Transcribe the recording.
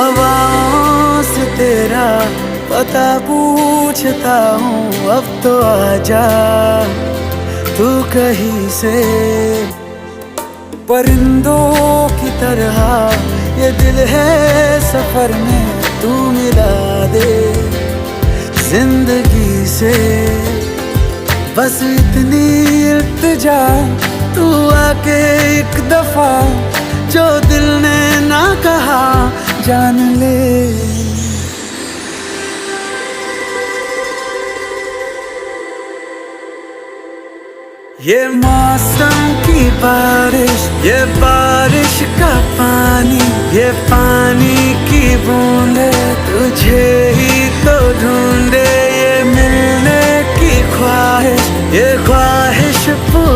हवाओं से तेरा पता पूछता हूँ, अब तो आजा तू कहीं से। परिंदों की तरह ये दिल है सफर में, तू मिला दे जिंदगी से। बस इतनी इल्तिजा, तू आके एक दफा जो दिल ने ना कहा जान ले। ये मौसम की बारिश, ये बारिश का पानी, ये पानी की बूंदे तुझे ही तो ढूंढे। ये मिलने की ख्वाहिश, ये ख्वाहिश पूरी